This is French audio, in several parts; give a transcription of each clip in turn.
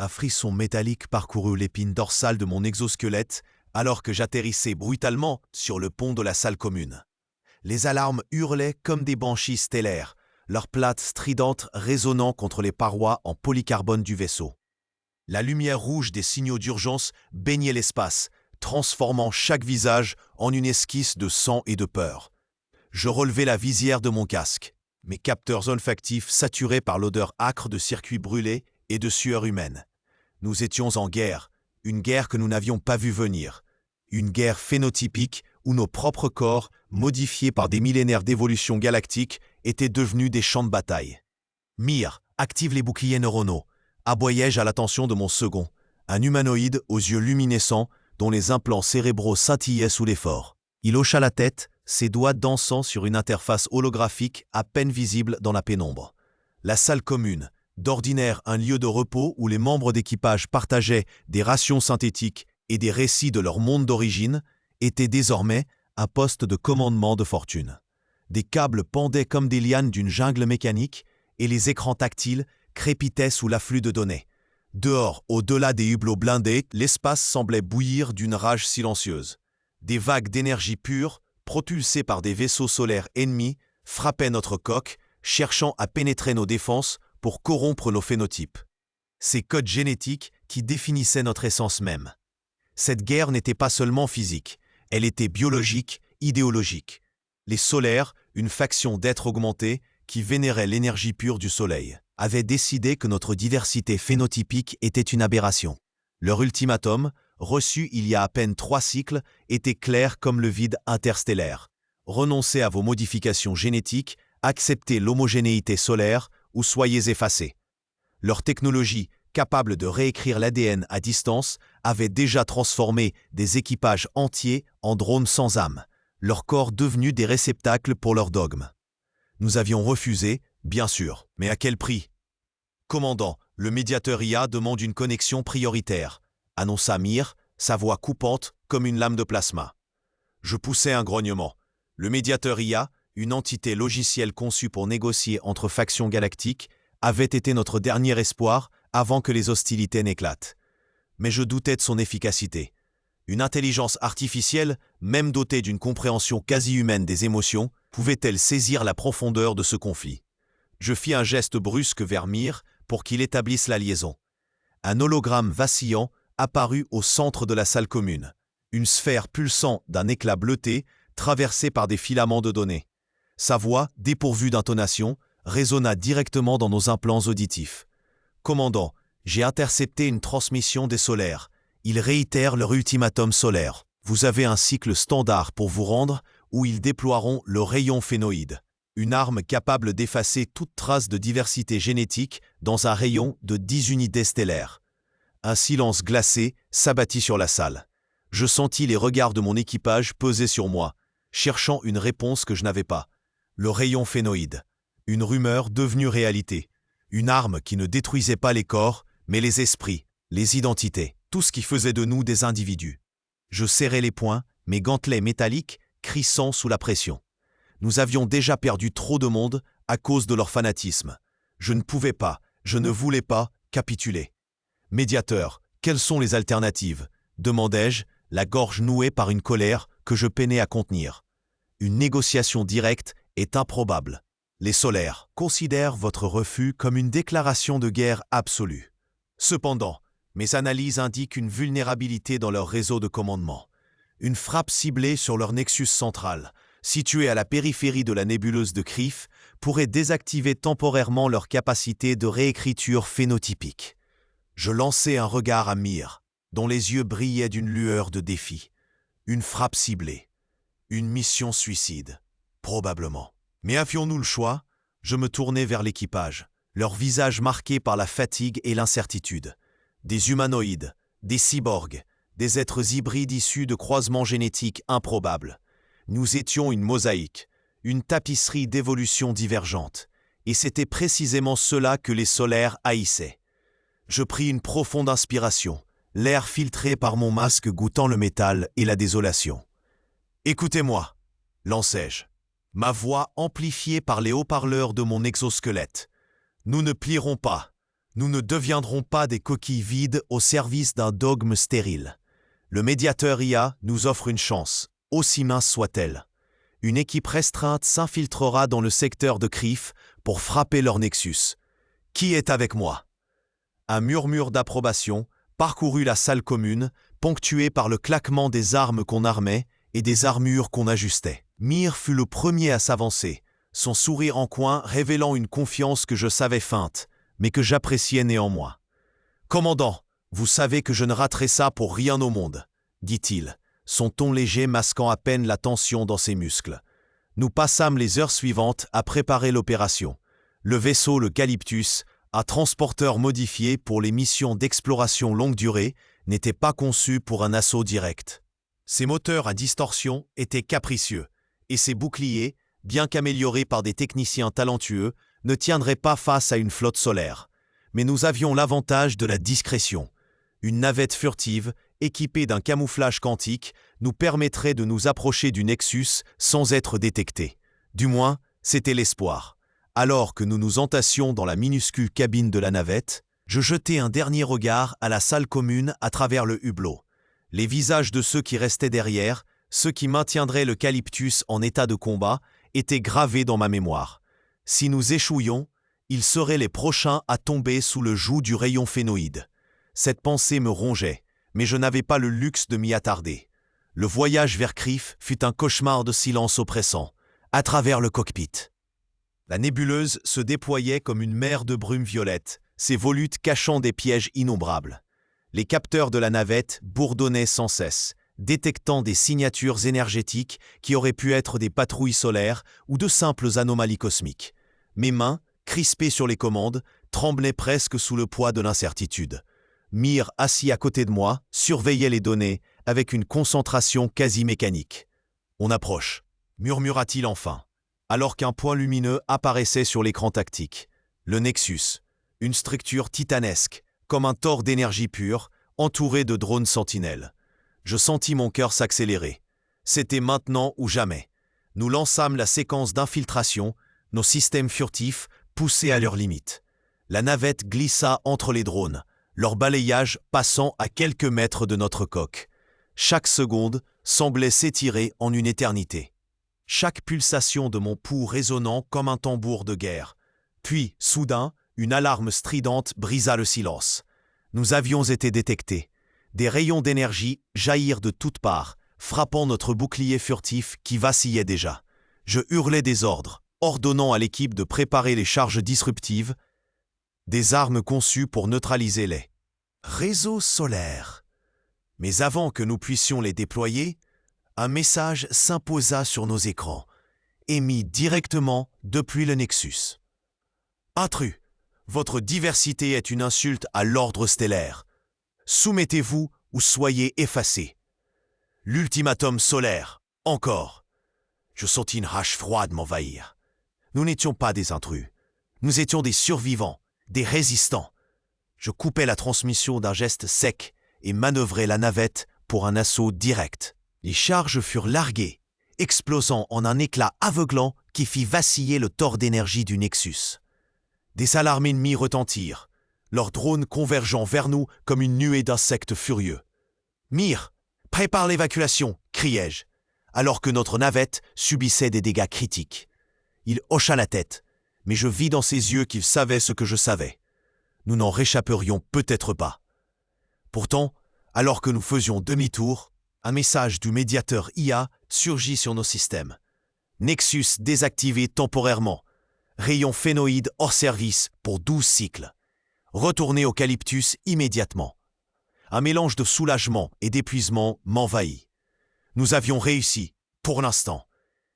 Un frisson métallique parcourut l'épine dorsale de mon exosquelette alors que j'atterrissais brutalement sur le pont de la salle commune. Les alarmes hurlaient comme des banshees stellaires, leurs plates stridentes résonnant contre les parois en polycarbone du vaisseau. La lumière rouge des signaux d'urgence baignait l'espace, transformant chaque visage en une esquisse de sang et de peur. Je relevai la visière de mon casque, mes capteurs olfactifs saturés par l'odeur âcre de circuits brûlés et de sueur humaine. Nous étions en guerre, une guerre que nous n'avions pas vue venir. Une guerre phénotypique où nos propres corps, modifiés par des millénaires d'évolution galactique, étaient devenus des champs de bataille. Mir, active les boucliers neuronaux, aboyai-je à l'attention de mon second, un humanoïde aux yeux luminescents dont les implants cérébraux scintillaient sous l'effort. Il hocha la tête, ses doigts dansant sur une interface holographique à peine visible dans la pénombre. La salle commune, d'ordinaire un lieu de repos où les membres d'équipage partageaient des rations synthétiques et des récits de leur monde d'origine, était désormais un poste de commandement de fortune. Des câbles pendaient comme des lianes d'une jungle mécanique et les écrans tactiles crépitaient sous l'afflux de données. Dehors, au-delà des hublots blindés, l'espace semblait bouillir d'une rage silencieuse. Des vagues d'énergie pure, propulsées par des vaisseaux solaires ennemis, frappaient notre coque, cherchant à pénétrer nos défenses pour corrompre nos phénotypes. Ces codes génétiques qui définissaient notre essence même. Cette guerre n'était pas seulement physique, elle était biologique, idéologique. Les solaires, une faction d'êtres augmentés qui vénéraient l'énergie pure du soleil, avaient décidé que notre diversité phénotypique était une aberration. Leur ultimatum, reçu il y a à peine 3 cycles, était clair comme le vide interstellaire. Renoncez à vos modifications génétiques, acceptez l'homogénéité solaire ou soyez effacés. Leur technologie, capable de réécrire l'ADN à distance, avait déjà transformé des équipages entiers en drones sans âme, leurs corps devenus des réceptacles pour leurs dogmes. Nous avions refusé, bien sûr, mais à quel prix ? Commandant, le médiateur IA demande une connexion prioritaire, annonça Mir, sa voix coupante comme une lame de plasma. Je poussai un grognement. Le médiateur IA, une entité logicielle conçue pour négocier entre factions galactiques, avait été notre dernier espoir avant que les hostilités n'éclatent. Mais je doutais de son efficacité. Une intelligence artificielle, même dotée d'une compréhension quasi humaine des émotions, pouvait-elle saisir la profondeur de ce conflit ? Je fis un geste brusque vers Mir pour qu'il établisse la liaison. Un hologramme vacillant apparut au centre de la salle commune, une sphère pulsant d'un éclat bleuté traversée par des filaments de données. Sa voix, dépourvue d'intonation, résonna directement dans nos implants auditifs. « Commandant, j'ai intercepté une transmission des solaires. Ils réitèrent leur ultimatum solaire. Vous avez un cycle standard pour vous rendre où ils déploieront le rayon phénoïde, une arme capable d'effacer toute trace de diversité génétique dans un rayon de 10 unités stellaires. » Un silence glacé s'abattit sur la salle. Je sentis les regards de mon équipage peser sur moi, cherchant une réponse que je n'avais pas. Le rayon phénoïde, une rumeur devenue réalité, une arme qui ne détruisait pas les corps, mais les esprits, les identités, tout ce qui faisait de nous des individus. Je serrai les poings, mes gantelets métalliques crissant sous la pression. Nous avions déjà perdu trop de monde à cause de leur fanatisme. Je ne pouvais pas, je ne voulais pas capituler. « Médiateur, quelles sont les alternatives ?» demandai-je, la gorge nouée par une colère que je peinais à contenir. Une négociation directe est improbable. Les solaires considèrent votre refus comme une déclaration de guerre absolue. Cependant, mes analyses indiquent une vulnérabilité dans leur réseau de commandement. Une frappe ciblée sur leur nexus central, situé à la périphérie de la nébuleuse de Krif, pourrait désactiver temporairement leur capacité de réécriture phénotypique. Je lançai un regard à Mir, dont les yeux brillaient d'une lueur de défi. Une frappe ciblée. Une mission suicide. Probablement. Mais avions-nous le choix ? Je me tournai vers l'équipage, leurs visages marqués par la fatigue et l'incertitude. Des humanoïdes, des cyborgs, des êtres hybrides issus de croisements génétiques improbables. Nous étions une mosaïque, une tapisserie d'évolutions divergentes. Et c'était précisément cela que les solaires haïssaient. Je pris une profonde inspiration, l'air filtré par mon masque goûtant le métal et la désolation. « Écoutez-moi » lançai-je, ma voix amplifiée par les haut-parleurs de mon exosquelette. « Nous ne plierons pas. Nous ne deviendrons pas des coquilles vides au service d'un dogme stérile. Le médiateur IA nous offre une chance, aussi mince soit-elle. Une équipe restreinte s'infiltrera dans le secteur de Crif pour frapper leur Nexus. Qui est avec moi? Un murmure d'approbation parcourut la salle commune, ponctué par le claquement des armes qu'on armait et des armures qu'on ajustait. Mir fut le premier à s'avancer, son sourire en coin révélant une confiance que je savais feinte, mais que j'appréciais néanmoins. « Commandant, vous savez que je ne raterai ça pour rien au monde, » dit-il, son ton léger masquant à peine la tension dans ses muscles. Nous passâmes les heures suivantes à préparer l'opération. Le vaisseau, le Calyptus, un transporteur modifié pour les missions d'exploration longue durée, n'était pas conçu pour un assaut direct. Ses moteurs à distorsion étaient capricieux, et ses boucliers, bien qu'améliorés par des techniciens talentueux, ne tiendraient pas face à une flotte solaire. Mais nous avions l'avantage de la discrétion. Une navette furtive, équipée d'un camouflage quantique, nous permettrait de nous approcher du Nexus sans être détectés. Du moins, c'était l'espoir. Alors que nous nous entassions dans la minuscule cabine de la navette, je jetai un dernier regard à la salle commune à travers le hublot. Les visages de ceux qui restaient derrière, ceux qui maintiendraient le Calyptus en état de combat, étaient gravés dans ma mémoire. Si nous échouions, ils seraient les prochains à tomber sous le joug du rayon phénoïde. Cette pensée me rongeait, mais je n'avais pas le luxe de m'y attarder. Le voyage vers Crif fut un cauchemar de silence oppressant, à travers le cockpit. La nébuleuse se déployait comme une mer de brume violette, ses volutes cachant des pièges innombrables. Les capteurs de la navette bourdonnaient sans cesse, détectant des signatures énergétiques qui auraient pu être des patrouilles solaires ou de simples anomalies cosmiques. Mes mains, crispées sur les commandes, tremblaient presque sous le poids de l'incertitude. Mir, assis à côté de moi, surveillait les données avec une concentration quasi mécanique. « On approche », murmura-t-il enfin, alors qu'un point lumineux apparaissait sur l'écran tactique. Le Nexus, une structure titanesque, comme un tore d'énergie pure, entouré de drones sentinelles. Je sentis mon cœur s'accélérer. C'était maintenant ou jamais. Nous lançâmes la séquence d'infiltration, nos systèmes furtifs poussés à leurs limites. La navette glissa entre les drones, leur balayage passant à quelques mètres de notre coque. Chaque seconde semblait s'étirer en une éternité. Chaque pulsation de mon pouls résonnant comme un tambour de guerre. Puis, soudain, une alarme stridente brisa le silence. Nous avions été détectés. Des rayons d'énergie jaillirent de toutes parts, frappant notre bouclier furtif qui vacillait déjà. Je hurlai des ordres, ordonnant à l'équipe de préparer les charges disruptives, des armes conçues pour neutraliser les réseaux solaires. Mais avant que nous puissions les déployer, un message s'imposa sur nos écrans, émis directement depuis le Nexus. « Intrus, votre diversité est une insulte à l'ordre stellaire. Soumettez-vous ou soyez effacés. L'ultimatum solaire, encore. » Je sentis une rage froide m'envahir. Nous n'étions pas des intrus. Nous étions des survivants, des résistants. Je coupais la transmission d'un geste sec et manœuvrais la navette pour un assaut direct. Les charges furent larguées, explosant en un éclat aveuglant qui fit vaciller le tore d'énergie du Nexus. Des alarmes ennemies retentirent, leurs drones convergeant vers nous comme une nuée d'insectes furieux. « Mir, prépare l'évacuation !» criai-je, alors que notre navette subissait des dégâts critiques. Il hocha la tête, mais je vis dans ses yeux qu'il savait ce que je savais. Nous n'en réchapperions peut-être pas. Pourtant, alors que nous faisions demi-tour, un message du médiateur IA surgit sur nos systèmes. Nexus désactivé temporairement. Rayon phénoïde hors service pour 12 cycles. Retournez au Calyptus immédiatement. Un mélange de soulagement et d'épuisement m'envahit. Nous avions réussi, pour l'instant.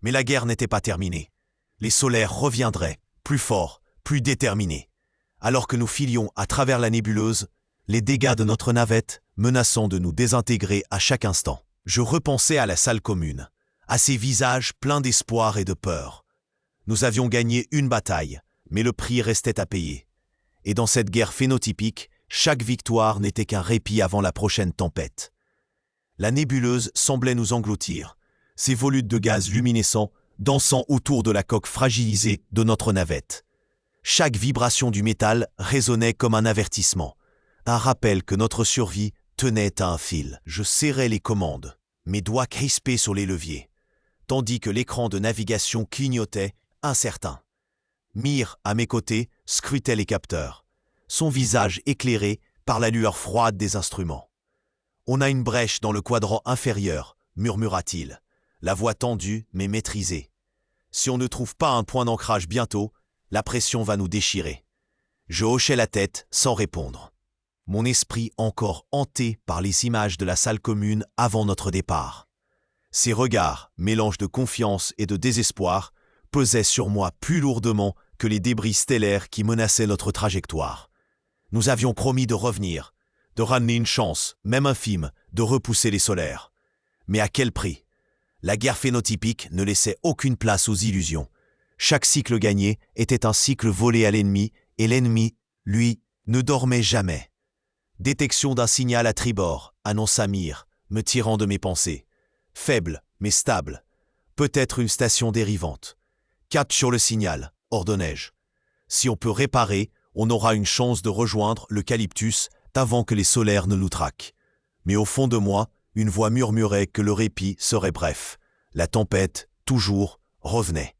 Mais la guerre n'était pas terminée. Les solaires reviendraient, plus forts, plus déterminés. Alors que nous filions à travers la nébuleuse, les dégâts de notre navette menaçant de nous désintégrer à chaque instant. Je repensais à la salle commune, à ces visages pleins d'espoir et de peur. Nous avions gagné une bataille, mais le prix restait à payer. Et dans cette guerre phénotypique, chaque victoire n'était qu'un répit avant la prochaine tempête. La nébuleuse semblait nous engloutir, ses volutes de gaz luminescents dansant autour de la coque fragilisée de notre navette. Chaque vibration du métal résonnait comme un avertissement, un rappel que notre survie tenait à un fil. Je serrais les commandes, mes doigts crispés sur les leviers, tandis que l'écran de navigation clignotait, incertain. Mir, à mes côtés, scrutait les capteurs, son visage éclairé par la lueur froide des instruments. « On a une brèche dans le quadrant inférieur », murmura-t-il, la voix tendue mais maîtrisée. « Si on ne trouve pas un point d'ancrage bientôt, la pression va nous déchirer. » Je hochai la tête sans répondre. Mon esprit encore hanté par les images de la salle commune avant notre départ. Ces regards, mélange de confiance et de désespoir, pesaient sur moi plus lourdement que les débris stellaires qui menaçaient notre trajectoire. Nous avions promis de revenir, de ramener une chance, même infime, de repousser les solaires. Mais à quel prix? La guerre phénotypique ne laissait aucune place aux illusions. Chaque cycle gagné était un cycle volé à l'ennemi, et l'ennemi, lui, ne dormait jamais. Détection d'un signal à tribord, annonça Mir, me tirant de mes pensées. Faible, mais stable. Peut-être une station dérivante. Cap sur le signal, ordonnai-je. Si on peut réparer, on aura une chance de rejoindre l'Eucalyptus avant que les solaires ne nous traquent. Mais au fond de moi, une voix murmurait que le répit serait bref. La tempête, toujours, revenait.